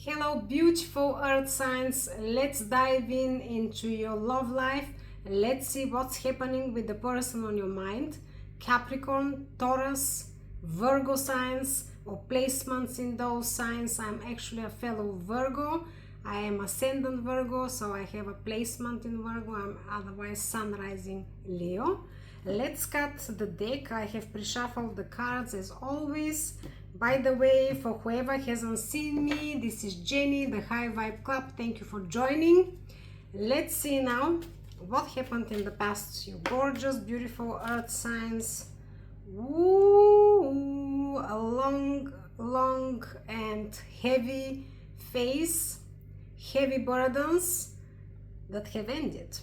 Hello, beautiful earth signs. Let's dive into your love life. Let's see what's happening with the person on your mind. Capricorn, Taurus, Virgo signs or placements in those signs. I'm actually a fellow Virgo. I am ascendant Virgo, so I have a placement in Virgo. I'm otherwise sun rising Leo. Let's cut the deck. I have pre-shuffled the cards as always. By the way, for whoever hasn't seen me, this is Jenny, the High Vibe Club. Thank you for joining. Let's see now what happened in the past. You gorgeous, beautiful earth signs. Woo! A long and heavy phase, heavy burdens that have ended.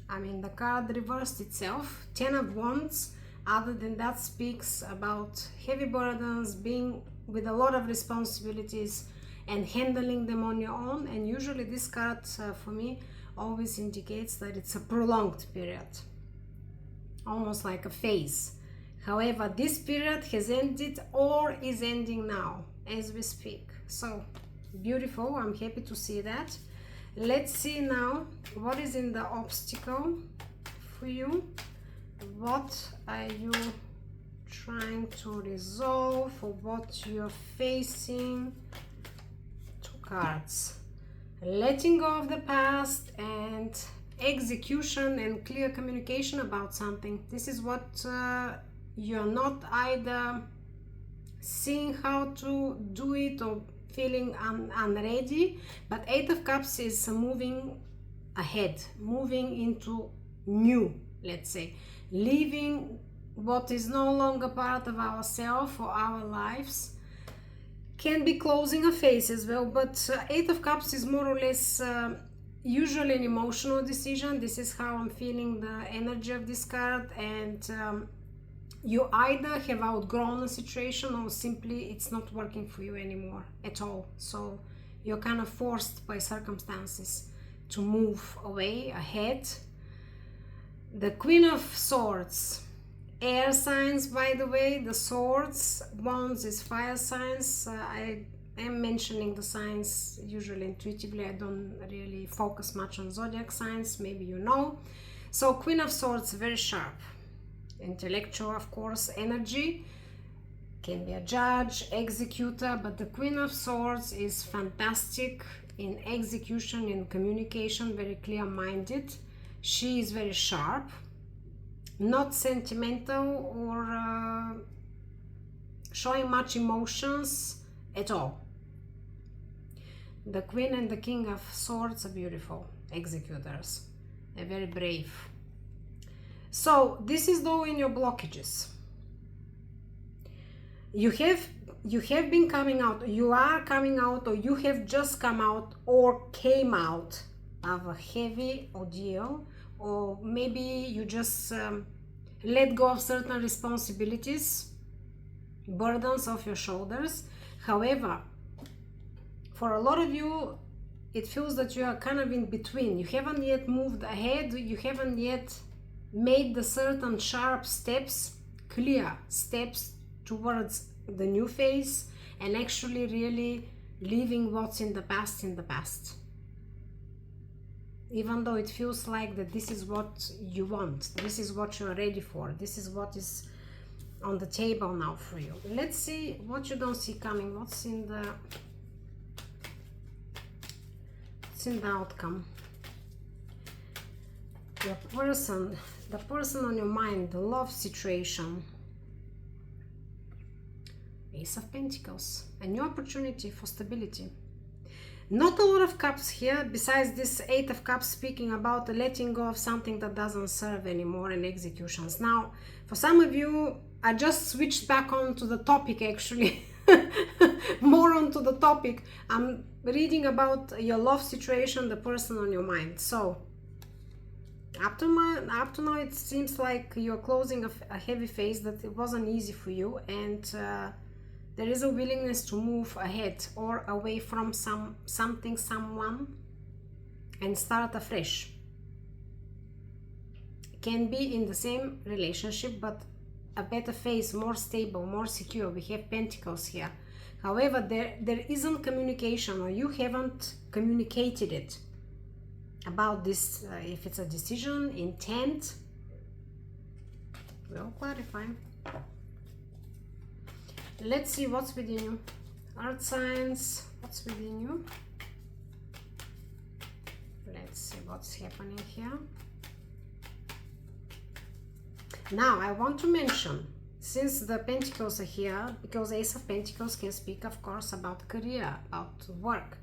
I mean, the card reversed itself. 10 of Wands. Other than that, speaks about heavy burdens, being with a lot of responsibilities and handling them on your own. And usually this card for me always indicates that it's a prolonged period, almost like a phase. However, this period has ended or is ending now as we speak. So beautiful. I'm happy to see that. Let's see now what is in the obstacle for you. What are you trying to resolve, or what you're facing? Two cards. Letting go of the past and execution and clear communication about something. This is what you're not either seeing how to do it or feeling unready. But Eight of Cups is moving ahead, moving into new, let's say. Leaving what is no longer part of ourselves or our lives. Can be closing a phase as well, but Eight of Cups is more or less usually an emotional decision. This is how I'm feeling the energy of this card, and you either have outgrown a situation or simply it's not working for you anymore at all. So you're kind of forced by circumstances to move away, ahead. The Queen of Swords, air signs, by the way. The Swords, Wands is fire signs. I am mentioning the signs usually intuitively. I don't really focus much on zodiac signs, maybe you know. So Queen of Swords, very sharp, intellectual, of course, energy. Can be a judge, executor, but the Queen of Swords is fantastic in execution, in communication, very clear-minded. She is very sharp, not sentimental or showing much emotions at all. The Queen and the King of Swords are beautiful executors, they're very brave. So this is though in your blockages. You have been coming out, you are coming out, or you have just come out or came out of a heavy ordeal, or maybe you just let go of certain responsibilities, burdens off your shoulders. However, for a lot of you, it feels that you are kind of in between. You haven't yet moved ahead, you haven't yet made the certain sharp steps, clear steps towards the new phase, and actually really leaving what's in the past in the past. Even though it feels like that this is what you want, this is what you're ready for, this is what is on the table now for you. Let's see what you don't see coming. What's in the outcome? Your person, the person on your mind, the love situation. Ace of Pentacles, a new opportunity for stability. Not a lot of cups here, besides this Eight of Cups speaking about letting go of something that doesn't serve anymore in executions. Now, for some of you, I just switched back onto the topic actually, more onto the topic. I'm reading about your love situation, the person on your mind. So, up to now, it seems like you're closing a heavy phase that it wasn't easy for you, and there is a willingness to move ahead or away from something, someone, and start afresh. Can be in the same relationship, but a better phase, more stable, more secure. We have Pentacles here. However, there isn't communication, or you haven't communicated it about this, if it's a decision, intent. We'll clarify. Let's see what's within you. Earth signs, what's within you? Let's see what's happening here. Now, I want to mention, since the Pentacles are here, because Ace of Pentacles can speak, of course, about career, about work.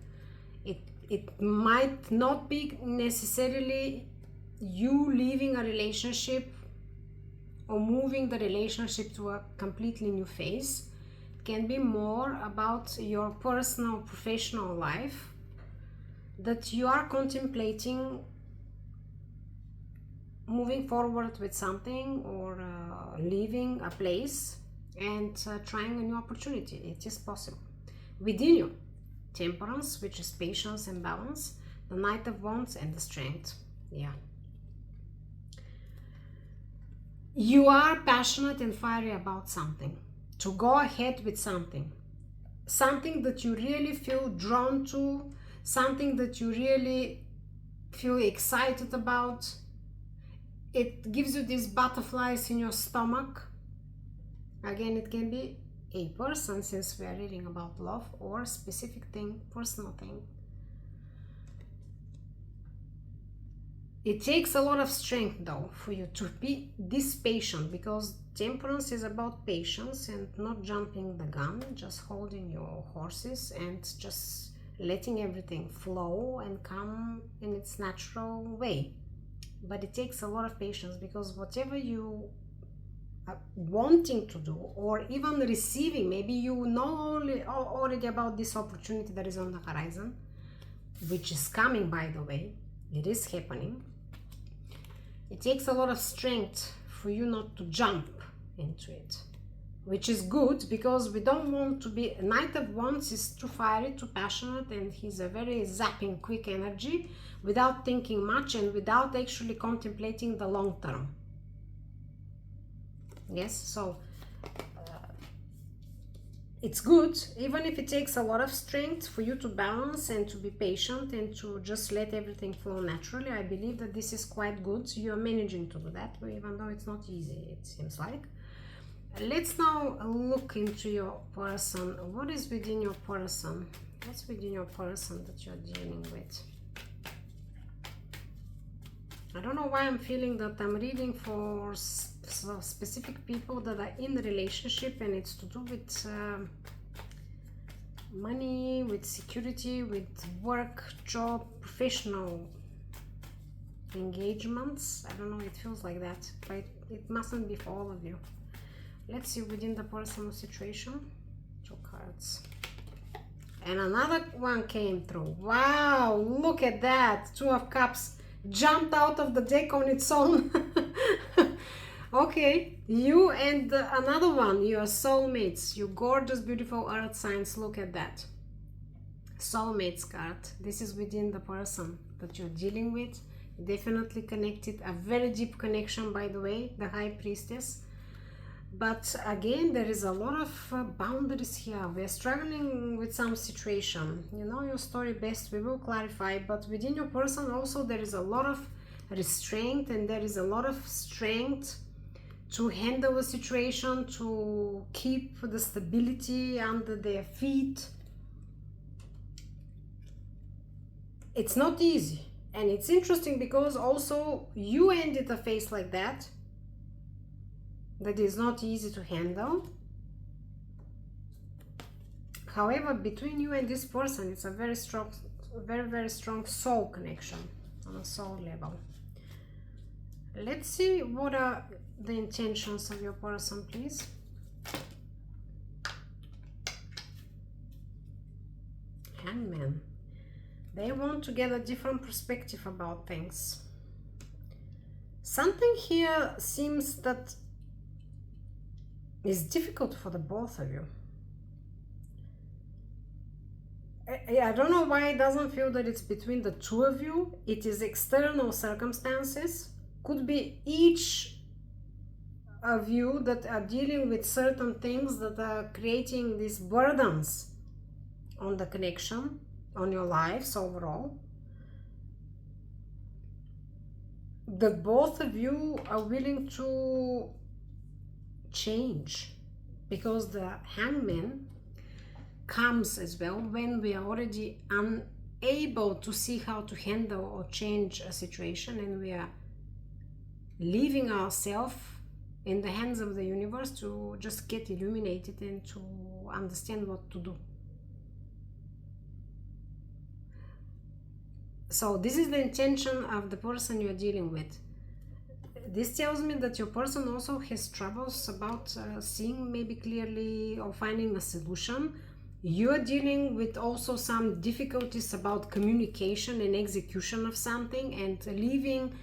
It might not be necessarily you leaving a relationship or moving the relationship to a completely new phase. It can be more about your personal, professional life, that you are contemplating moving forward with something, or leaving a place and trying a new opportunity. It is possible. Within you, Temperance, which is patience and balance, the Knight of Wands, and the Strength. Yeah. You are passionate and fiery about something, to go ahead with something that you really feel drawn to, something that you really feel excited about. It gives you these butterflies in your stomach. Again, it can be a person, since we are reading about love, or a specific thing, personal thing. It takes a lot of strength, though, for you to be this patient, because Temperance is about patience and not jumping the gun, just holding your horses and just letting everything flow and come in its natural way. But it takes a lot of patience, because whatever you are wanting to do, or even receiving, maybe you know already about this opportunity that is on the horizon, which is coming, by the way, it is happening. It takes a lot of strength for you not to jump into it, which is good, because we don't want to be. Knight of Wands is too fiery, too passionate, and he's a very zapping, quick energy, without thinking much and without actually contemplating the long term. Yes, so it's good, even if it takes a lot of strength for you to balance and to be patient and to just let everything flow naturally. I believe that this is quite good. You are managing to do that, even though it's not easy, it seems like. Let's now look into your person. What is within your person? What's within your person that you're dealing with? I don't know why I'm feeling that I'm reading for specific people that are in the relationship, and it's to do with money, with security, with work, job, professional engagements. I don't know, it feels like that, but it mustn't be for all of you. Let's see within the personal situation. 2 cards. And another one came through. Wow, look at that. 2 of Cups jumped out of the deck on its own. Okay, you and another one, you are soulmates. You gorgeous, beautiful earth signs. Look at that. Soulmates card. This is within the person that you're dealing with. Definitely connected. A very deep connection, by the way, the High Priestess. But again, there is a lot of boundaries here. We are struggling with some situation. You know your story best. We will clarify. But within your person also, there is a lot of restraint, and there is a lot of strength to handle a situation, to keep the stability under their feet. It's not easy. And it's interesting because also you ended a phase like that. That is not easy to handle. However, between you and this person, it's a very strong, very strong soul connection on a soul level. Let's see what are the intentions of your person, please. Hangman. They want to get a different perspective about things. Something here seems that is difficult for the both of you. I don't know why it doesn't feel that it's between the two of you. It is external circumstances. Could be each of you that are dealing with certain things that are creating these burdens on the connection, on your lives overall. That both of you are willing to change, because the Hangman comes as well when we are already unable to see how to handle or change a situation, and we are leaving ourselves in the hands of the universe to just get illuminated and to understand what to do. So this is the intention of the person you're dealing with. This tells me that your person also has troubles about seeing maybe clearly or finding a solution. You're dealing with also some difficulties about communication and execution of something, and leaving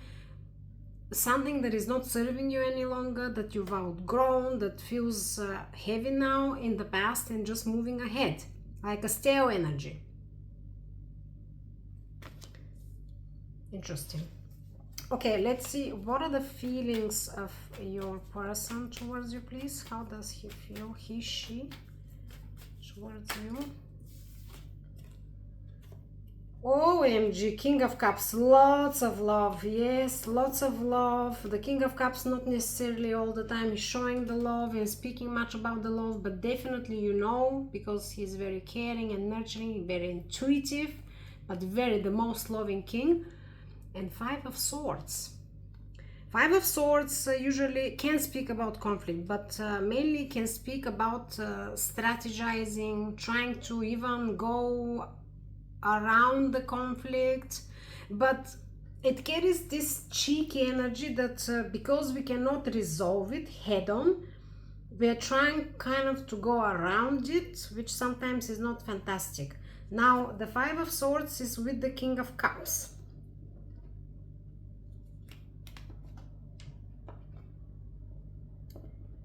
something that is not serving you any longer, that you've outgrown, that feels heavy now in the past, and just moving ahead, like a stale energy. Interesting. Okay, let's see. What are the feelings of your person towards you, please? How does he feel, he, she, towards you? OMG, King of Cups, lots of love. Yes, lots of love. The King of Cups not necessarily all the time is showing the love and speaking much about the love, but definitely you know, because he's very caring and nurturing, very intuitive, but the most loving king. And Five of Swords. Five of Swords usually can speak about conflict, but mainly can speak about strategizing, trying to even go around the conflict, but it carries this cheeky energy that because we cannot resolve it head on, we are trying kind of to go around it, which sometimes is not fantastic. Now the Five of Swords is with the King of Cups.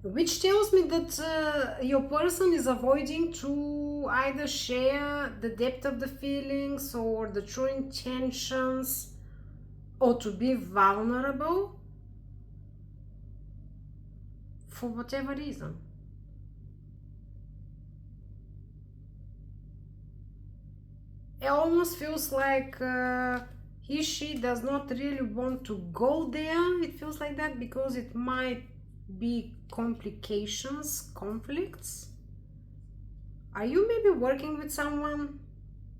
Which tells me that your person is avoiding to either share the depth of the feelings or the true intentions, or to be vulnerable for whatever reason. It almost feels like she does not really want to go there. It feels like that because it might be complications, conflicts. Are you maybe working with someone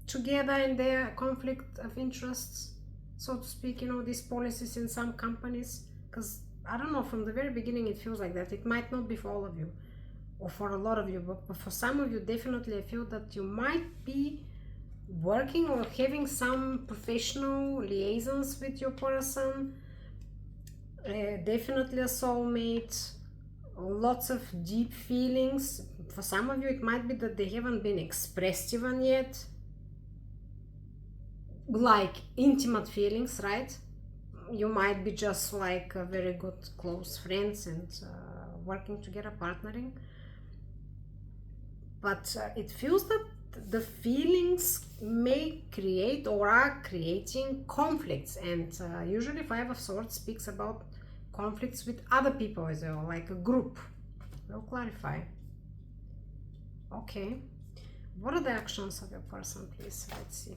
together in their conflict of interests, so to speak, you know, these policies in some companies? Because I don't know, from the very beginning it feels like that. It might not be for all of you or for a lot of you, but for some of you definitely I feel that you might be working or having some professional liaisons with your person. Definitely a soulmate, lots of deep feelings. For some of you it might be that they haven't been expressed even yet, like intimate feelings, right? You might be just like very good close friends and working together, partnering, but it feels that the feelings may create or are creating conflicts, and usually Five of Swords speaks about conflicts with other people as well, like a group. We'll clarify. Okay, what are the actions of your person, please? Let's see.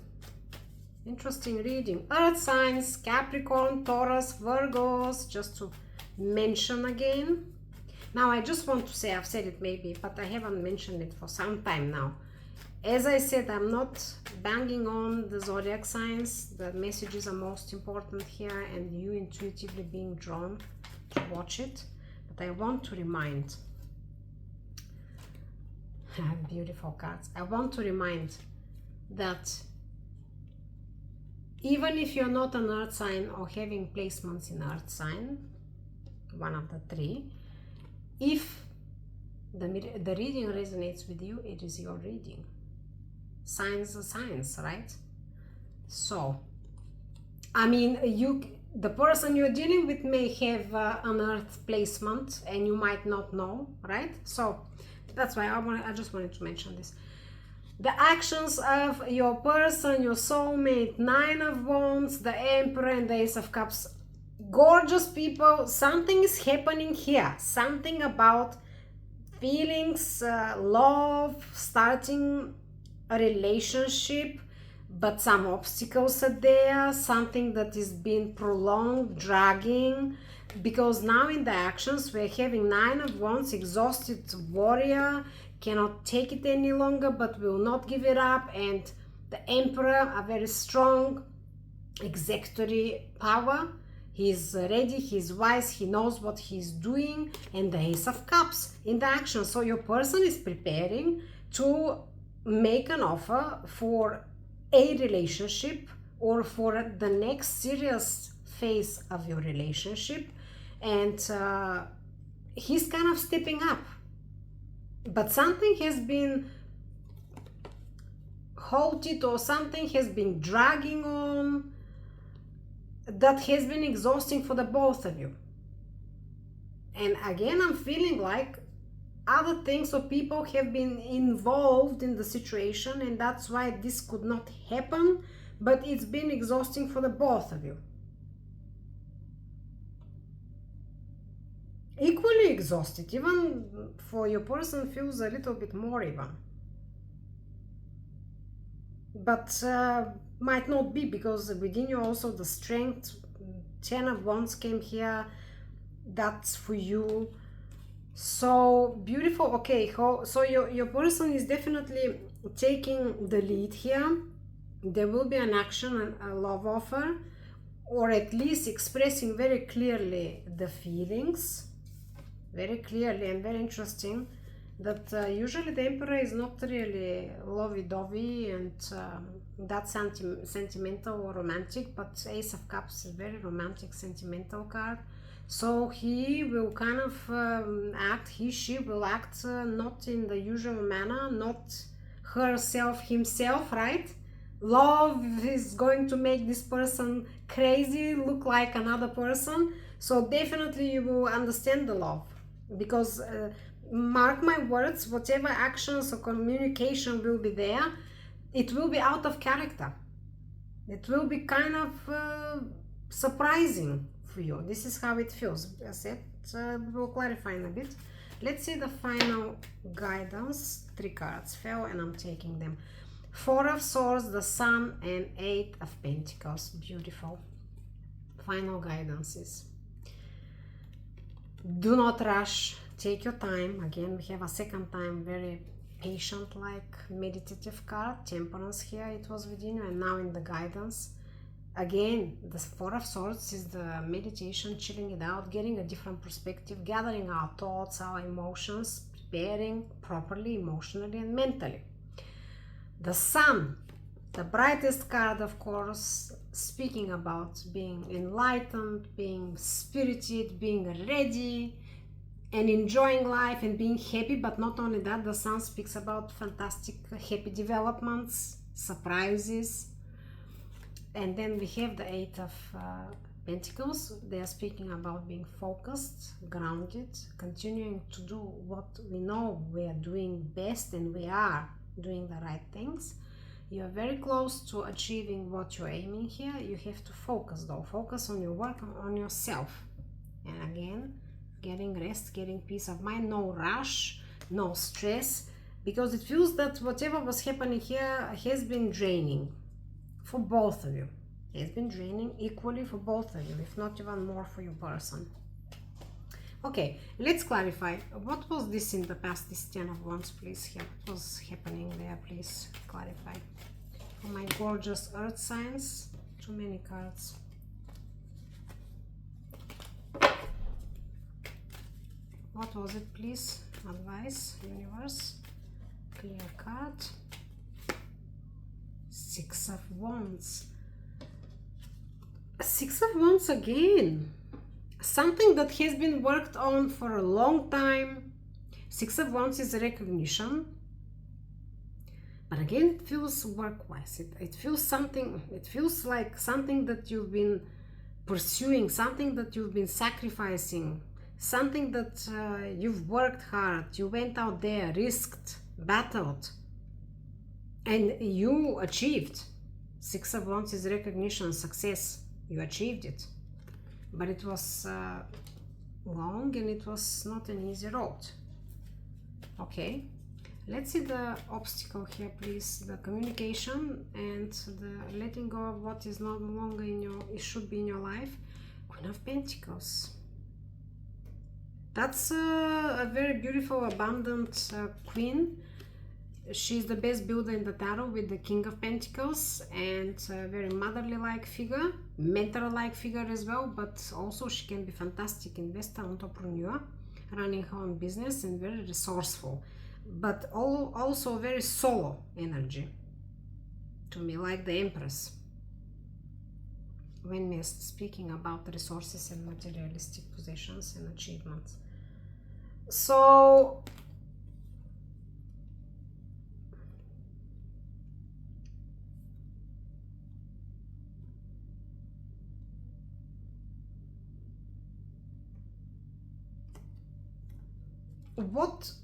Interesting reading. Earth signs, Capricorn, Taurus, Virgos, just to mention again. Now I just want to say, I've said it maybe, but I haven't mentioned it for some time now. As I said, I'm not banging on the zodiac signs. The messages are most important here, and you intuitively being drawn to watch it. But I want to remind, beautiful cards, I want to remind that even if you're not an earth sign or having placements in earth sign, one of the three, if the reading resonates with you, it is your reading. Signs are signs, right? So, I mean, the person you're dealing with may have an earth placement and you might not know, right? So that's why I just wanted to mention this. The actions of your person, your soulmate, Nine of Wands, the Emperor, and the Ace of Cups. Gorgeous people, something is happening here. Something about feelings, love, starting a relationship, but some obstacles are there, something that is being prolonged, dragging, because now in the actions we're having Nine of Wands, exhausted warrior, cannot take it any longer but will not give it up, and the Emperor, a very strong executory power. He's ready, he's wise, he knows what he's doing, and the Ace of Cups in the action. So your person is preparing to make an offer for a relationship or for the next serious phase of your relationship, and he's kind of stepping up, but something has been halted or something has been dragging on that has been exhausting for the both of you. And again, I'm feeling like other things or people have been involved in the situation, and that's why this could not happen, but it's been exhausting for the both of you. Equally exhausted, even for your person feels a little bit more even. But might not be, because within you also the strength, 10 of Wands came here, that's for you. So beautiful. Okay, so your person is definitely taking the lead here. There will be an action, a love offer, or at least expressing very clearly the feelings, very clearly. And very interesting that usually the Emperor is not really lovey-dovey and that sentimental or romantic, but Ace of Cups is very romantic, sentimental card. So he will kind of she will act not in the usual manner, not herself, himself, right? Love is going to make this person crazy, look like another person. So definitely you will understand the love, because mark my words, whatever actions or communication will be there, it will be out of character. It will be kind of surprising for you. This is how it feels. As I said, we'll clarify in a bit. Let's see the final guidance. 3 cards fell and I'm taking them. 4 of Swords, the Sun, and 8 of Pentacles. Beautiful. Final guidances. Do not rush. Take your time. Again, we have a second time, very patient, like meditative card. Temperance here, it was within you, and now in the guidance. Again, the 4 of Swords is the meditation, chilling it out, getting a different perspective, gathering our thoughts, our emotions, preparing properly emotionally and mentally. The Sun, the brightest card, of course, speaking about being enlightened, being spirited, being ready, and enjoying life and being happy. But not only that, the Sun speaks about fantastic, happy developments, surprises. And then we have the 8 of Pentacles. They are speaking about being focused, grounded, continuing to do what we know we are doing best, and we are doing the right things. You are very close to achieving what you're aiming here. You have to focus though. Focus on your work, on yourself. And again, getting rest, getting peace of mind, no rush, no stress, because it feels that whatever was happening here has been draining for both of you. It has been draining equally for both of you, if not even more for your person. Okay, let's clarify. What was this in the past, this 10 of Wands, please? What was happening there, please clarify. For my gorgeous earth signs, too many cards. What was it, please? Advice, universe, clear card. 6 of Wands. 6 of Wands again. Something that has been worked on for a long time. 6 of Wands is recognition. But again, it feels work-wise. It feels something, it feels like something that you've been pursuing, something that you've been sacrificing, something that you've worked hard, you went out there, risked, battled, and you achieved. 6 of Wands is recognition, success. You achieved it. But it was long and it was not an easy road. Okay, Let's see the obstacle here, please. The communication and the letting go of what is no longer in your, it should be in your life. Queen of Pentacles. That's a very beautiful, abundant queen. She's the best builder in the tarot with the King of Pentacles, and a very motherly-like figure, mentor-like figure as well, but also she can be fantastic investor, entrepreneur, running her own business, and very resourceful, but also very solo energy to me, like the Empress, when we're speaking about resources and materialistic possessions and achievements. So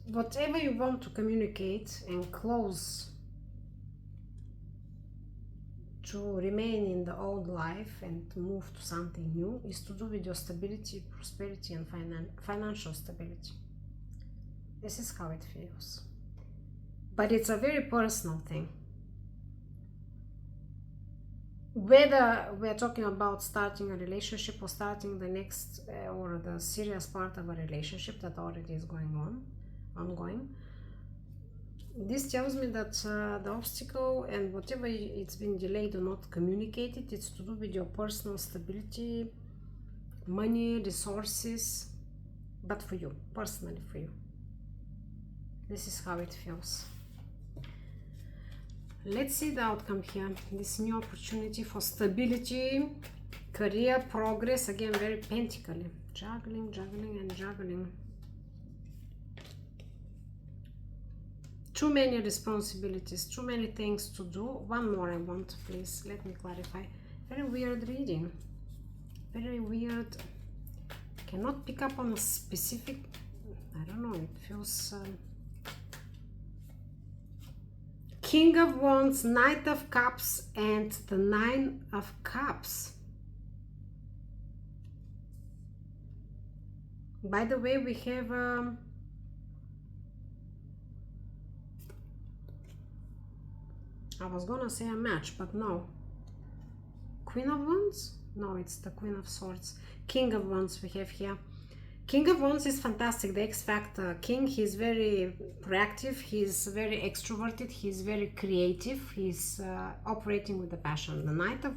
whatever you want to communicate and close to remain in the old life and move to something new is to do with your stability, prosperity, and financial stability. This is how it feels. But it's a very personal thing. Whether we're talking about starting a relationship or starting the next or the serious part of a relationship that already is ongoing, this tells me that the obstacle and whatever it's been delayed or not communicated, it's to do with your personal stability, money, resources, but for you, personally for you. This is how it feels. Let's see the outcome here. This new opportunity for stability, career, progress, again very pentacly. Juggling, juggling, and juggling. Too many responsibilities, too many things to do. One more I want, please. Let me clarify. Very weird reading. Very weird. Cannot pick up on a specific, I don't know, it feels... King of Wands, Knight of Cups, and the Nine of Cups. By the way, we have I was gonna say a match, but no. Queen of Wands? No, it's the Queen of Swords. King of Wands we have here. King of Wands is fantastic, the X Factor King. He's very proactive, he's very extroverted, he's very creative, he's operating with a passion. The Knight of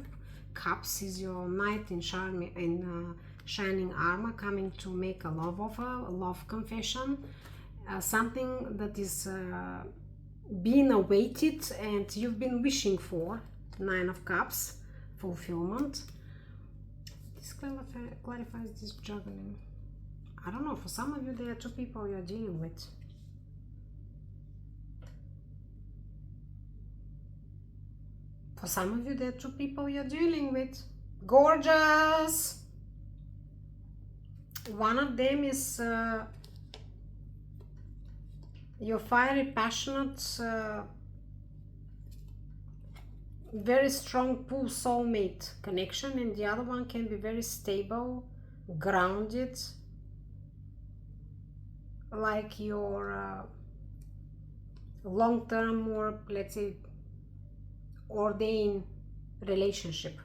Cups is your knight in shining armor, coming to make a love offer, a love confession, something that is being awaited and you've been wishing for. Nine of Cups, fulfillment. This clarifies this juggling. I don't know, for some of you there are two people you're dealing with. For some of you there are two people you're dealing with. Gorgeous! One of them is your fiery, passionate, very strong pull soulmate connection, and the other one can be very stable, grounded, like your long-term or let's say ordained relationship.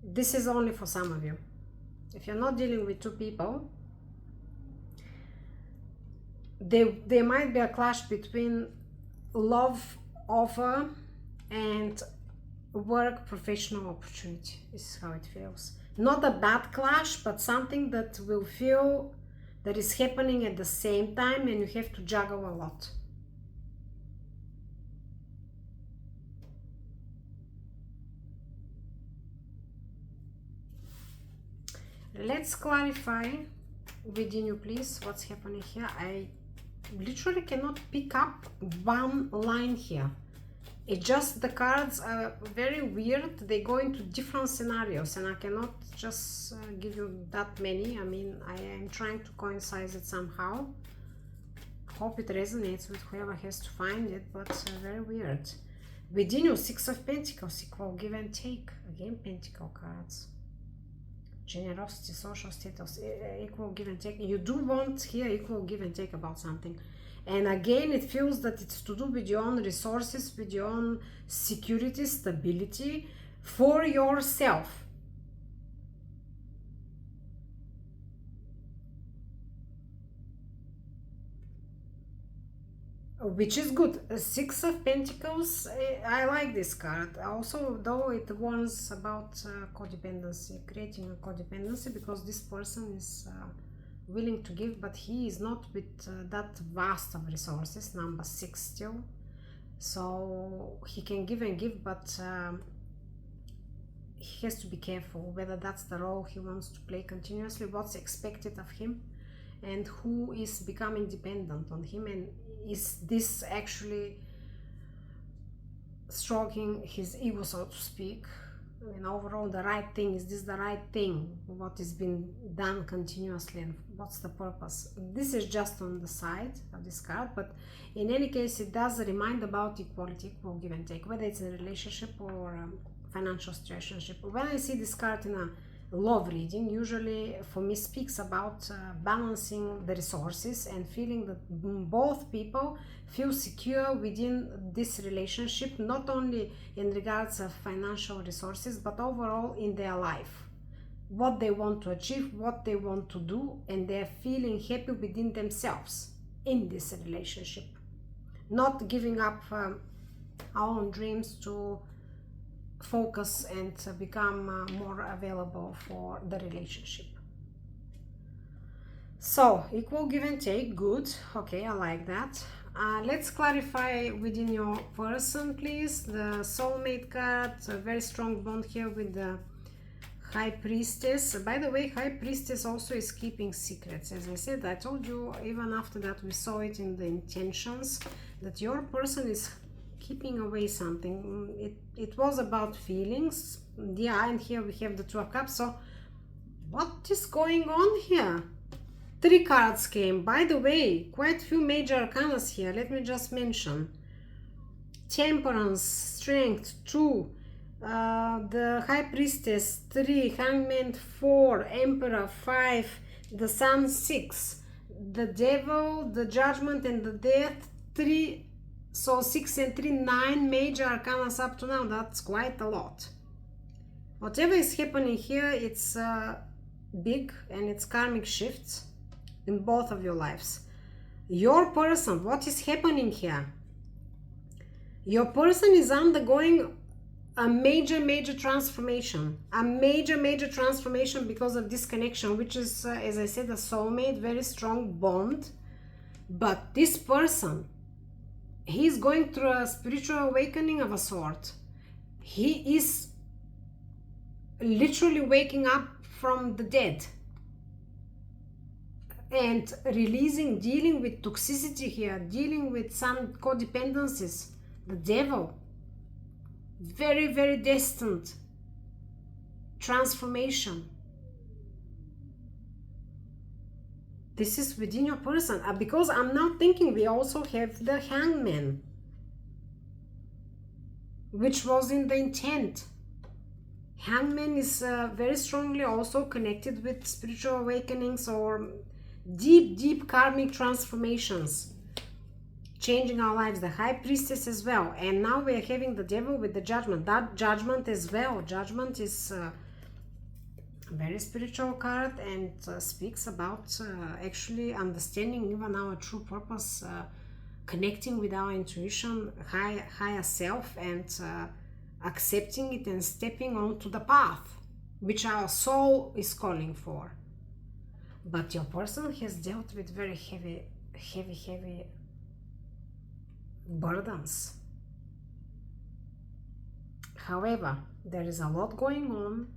This is only for some of you. If you're not dealing with two people, there might be a clash between love offer and work professional opportunity. This is how it feels. Not a bad clash, but something that will feel that is happening at the same time and you have to juggle a lot. Let's clarify within you, please, what's happening here. I literally cannot pick up one line here. It just, the cards are very weird. They go into different scenarios and I cannot just give you that many. I mean, I am trying to coincide it somehow. Hope it resonates with whoever has to find it, but very weird. Within you, Six of Pentacles, equal give and take. Again, Pentacle cards. Generosity, social status, equal give and take. You do want here equal give and take about something. And again, it feels that it's to do with your own resources, with your own security, stability for yourself. Which is good. Six of Pentacles, I like this card. Also, though it warns about codependency, creating a codependency, because this person is willing to give, but he is not with that vast of resources, number 6 still. So he can give and give, but he has to be careful whether that's the role he wants to play continuously, what's expected of him, and who is becoming dependent on him, and is this actually stroking his ego, so to speak. I mean, overall, the right thing, is this the right thing, what is being done continuously, and what's the purpose? This is just on the side of this card, but in any case, it does remind about equality, equal give and take, whether it's in a relationship or financial situationship. When I see this card in a love reading, usually for me speaks about balancing the resources and feeling that both people feel secure within this relationship, not only in regards of financial resources, but overall in their life, what they want to achieve, what they want to do, and they're feeling happy within themselves in this relationship, not giving up our own dreams to focus and become more available for the relationship. So, equal give and take, good. Okay, I like that. Let's clarify within your person, please. The soulmate card, a very strong bond here with the High Priestess. By the way, High Priestess also is keeping secrets. As I said, I told you even after that, we saw it in the intentions, that your person is keeping away something. It was about feelings, yeah, and here we have the Two of Cups. So what is going on here? 3 cards came. By the way, quite few major arcanas here. Let me just mention Temperance, Strength 2, the High Priestess 3, Hangman 4, Emperor 5, the Sun 6, the Devil, the Judgment, and the Death 3. So 6 and 3, 9 major arcanas up to now. That's quite a lot. Whatever is happening here, it's big, and it's karmic shifts in both of your lives. Your person, what is happening here? Your person is undergoing a major transformation. A major transformation because of this connection, which is, as I said, a soulmate, very strong bond. But this person, he's going through a spiritual awakening of a sort. He is literally waking up from the dead and releasing, dealing with toxicity here, dealing with some codependencies. The Devil, very distant transformation. This is within your person, because I'm now thinking we also have the Hangman, which was in the intent. Hangman is very strongly also connected with spiritual awakenings or deep karmic transformations, changing our lives. The High Priestess as well, and now we are having the Devil with the Judgment. That Judgment as well. Judgment is a very spiritual card, and speaks about actually understanding even our true purpose, connecting with our intuition, higher self, and accepting it and stepping onto the path which our soul is calling for. But your person has dealt with very heavy burdens. However, there is a lot going on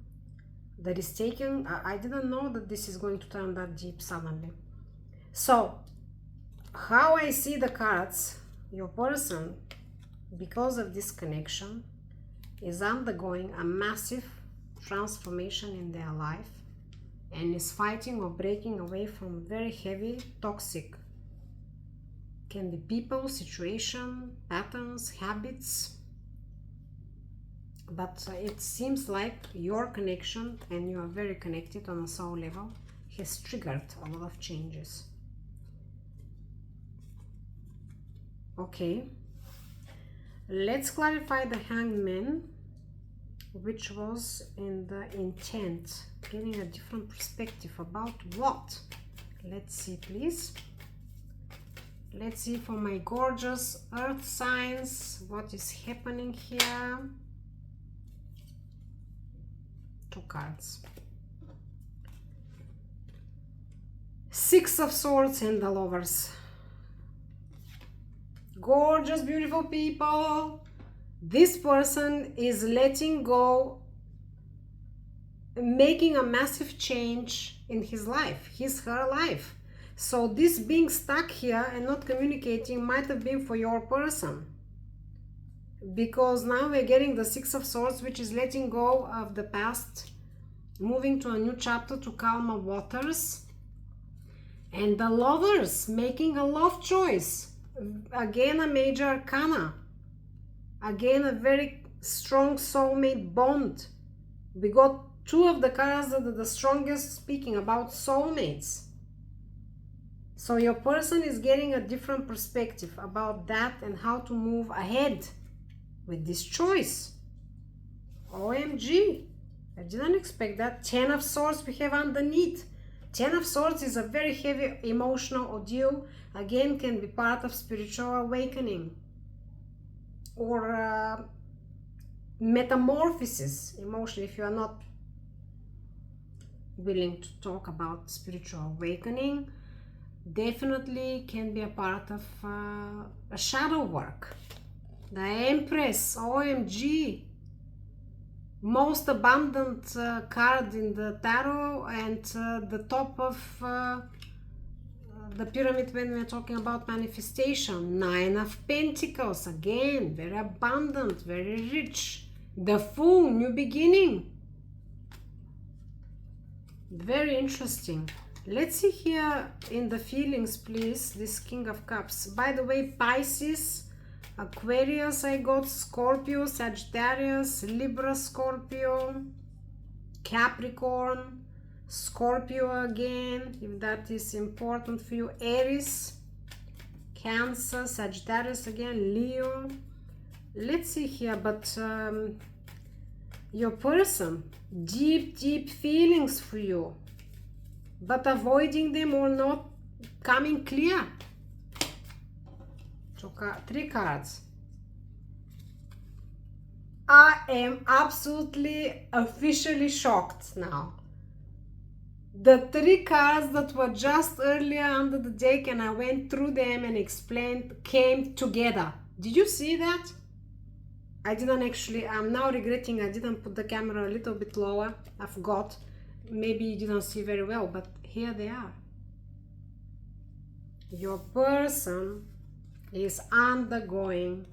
that is taken. I didn't know that this is going to turn that deep suddenly. So, how I see the cards, your person, because of this connection, is undergoing a massive transformation in their life, and is fighting or breaking away from very heavy, toxic, can be people, situation, patterns, habits. But it seems like your connection, and you are very connected on a soul level, has triggered a lot of changes. Okay, let's clarify the Hangman, which was in the intent, getting a different perspective about what. Let's see, please. Let's see for my gorgeous earth signs what is happening here. 2 cards. 6 of Swords and the Lovers. Gorgeous, beautiful people. This person is letting go, making a massive change in his life, her life. So this being stuck here and not communicating might have been for your person, because now we're getting the 6 of Swords, which is letting go of the past, moving to a new chapter, to calmer waters. And the Lovers making a love choice. Again, a major arcana. Again, a very strong soulmate bond. We got 2 of the cards that are the strongest, speaking about soulmates. So your person is getting a different perspective about that and how to move ahead with this choice. OMG, I didn't expect that. 10 of Swords we have underneath. 10 of Swords is a very heavy emotional ordeal. Again, can be part of spiritual awakening or metamorphosis emotionally, if you are not willing to talk about spiritual awakening. Definitely can be a part of a shadow work. The Empress, OMG, most abundant card in the tarot, and the top of the pyramid when we're talking about manifestation. 9 of Pentacles, again, very abundant, very rich. The Fool, new beginning. Very interesting. Let's see here in the feelings, please, this King of Cups. By the way, Pisces, Aquarius, I got Scorpio, Sagittarius, Libra, Scorpio, Capricorn, Scorpio again, if that is important for you, Aries, Cancer, Sagittarius again, Leo. Let's see here, but your person, deep feelings for you, but avoiding them or not coming clear. 3 cards. I am absolutely officially shocked now. The 3 cards that were just earlier under the deck, and I went through them and explained, came together. Did you see that? I didn't actually, I'm now regretting I didn't put the camera a little bit lower. I forgot. Maybe you didn't see very well, but here they are. Your person is undergoing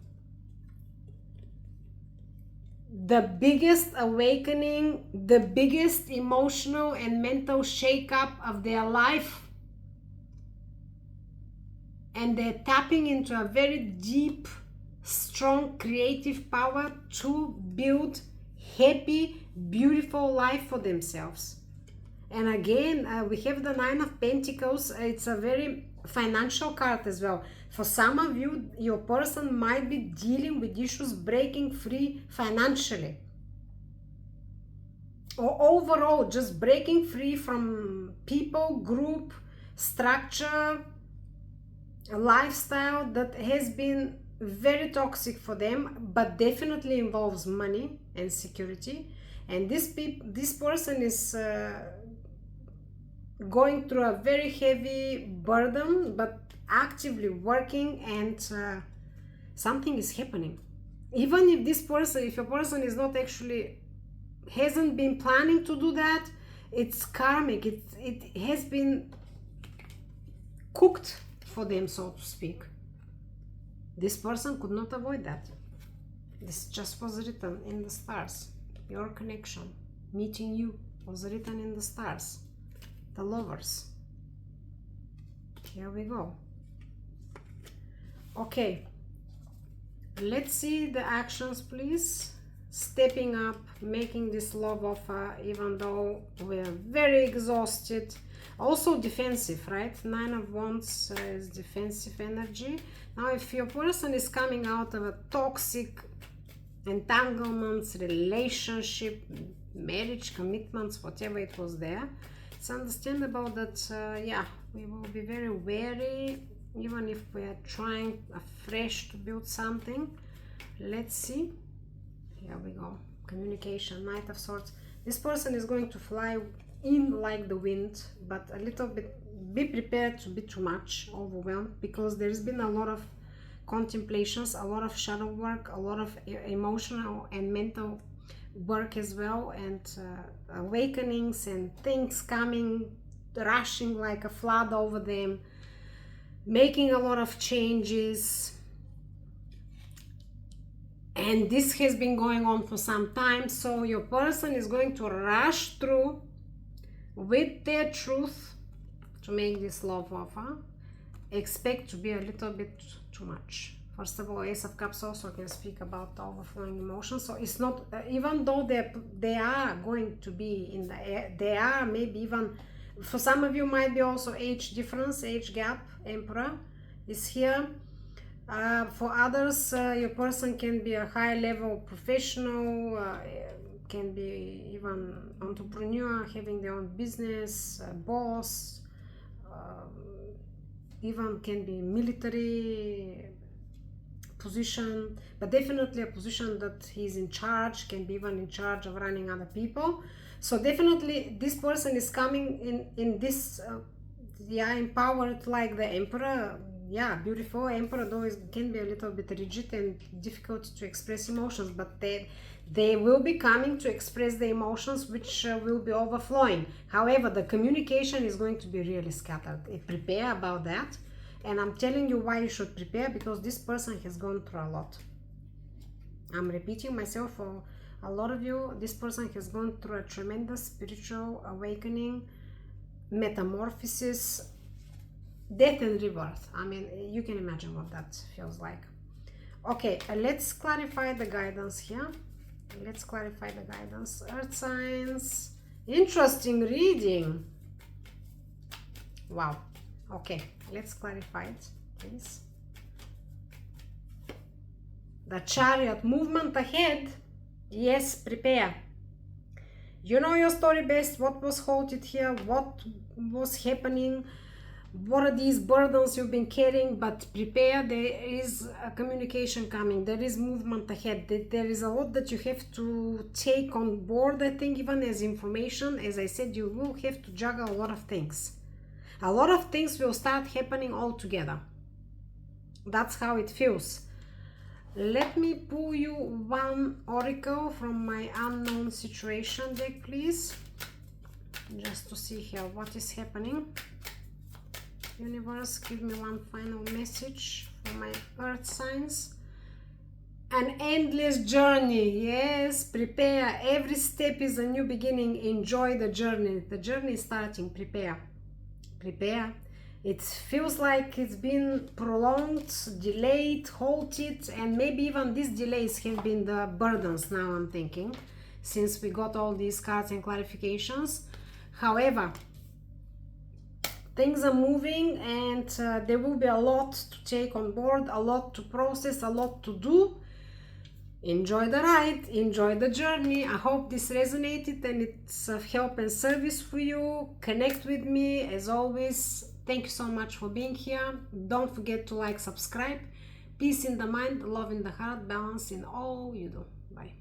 the biggest awakening, the biggest emotional and mental shakeup of their life. And they're tapping into a very deep, strong creative power to build happy, beautiful life for themselves. And again, we have the 9 of Pentacles. It's a very financial card as well. For some of you, your person might be dealing with issues breaking free financially, or overall just breaking free from people, group, structure, a lifestyle that has been very toxic for them, but definitely involves money and security. And this person is going through a very heavy burden, but actively working, and something is happening. Even if this person, if your person is not actually, hasn't been planning to do that, it's karmic. It has been cooked for them, so to speak. This person could not avoid that. This just was written in the stars. Your connection, meeting you, was written in the stars. The Lovers. Here we go. Okay, let's see the actions, please. Stepping up, making this love offer, even though we're very exhausted. Also defensive, right? 9 of Wands is defensive energy. Now if your person is coming out of a toxic entanglements, relationship, marriage, commitments, whatever it was there, it's understandable that yeah, we will be very wary even if we are trying afresh to build something. Let's see. Here we go. Communication, Knight of Swords. This person is going to fly in like the wind, but a little bit, be prepared to be too much overwhelmed, because there's been a lot of contemplations, a lot of shadow work, a lot of emotional and mental work as well, and awakenings and things coming, rushing like a flood over them, making a lot of changes. And this has been going on for some time, so your person is going to rush through with their truth to make this love offer. Expect to be a little bit too much. First of all, Ace of Cups also can speak about overflowing emotions. So it's not, even though they are going to be in the air, they are maybe even, for some of you might be also age difference, age gap. Emperor is here. For others, your person can be a high level professional, can be even entrepreneur, having their own business, boss, even can be military position, but definitely a position that he's in charge, can be even in charge of running other people. So definitely this person is coming in this yeah, empowered like the Emperor. Yeah, beautiful. Emperor though can be a little bit rigid and difficult to express emotions, but they will be coming to express the emotions, which will be overflowing. However, the communication is going to be really scattered. Prepare about that. And I'm telling you why you should prepare, because this person has gone through a lot. I'm repeating myself for a lot of you. This person has gone through a tremendous spiritual awakening, metamorphosis, death and rebirth. I mean, you can imagine what that feels like. Okay, let's clarify the guidance here. Let's clarify the guidance. Earth signs. Interesting reading. Wow. Okay, let's clarify it, please. The Chariot, movement ahead. Yes, prepare. You know your story best. What was halted here? What was happening? What are these burdens you've been carrying? But prepare. There is a communication coming. There is movement ahead. There is a lot that you have to take on board, I think, even as information. As I said, you will have to juggle a lot of things. A lot of things will start happening all together. That's how it feels. Let me pull you one oracle from my unknown situation deck, please, just to see here what is happening. Universe, give me one final message for my earth signs. An endless journey. Yes, prepare. Every step is a new beginning. Enjoy the journey. The journey is starting. Prepare. Prepare. It feels like it's been prolonged, delayed, halted, and maybe even these delays have been the burdens now, I'm thinking, since we got all these cards and clarifications. However, things are moving, and there will be a lot to take on board, a lot to process, a lot to do. Enjoy the ride, enjoy the journey. I hope this resonated and it's of help and service for you. Connect with me as always. Thank you so much for being here. Don't forget to like, subscribe. Peace in the mind, love in the heart, balance in all you do. Bye.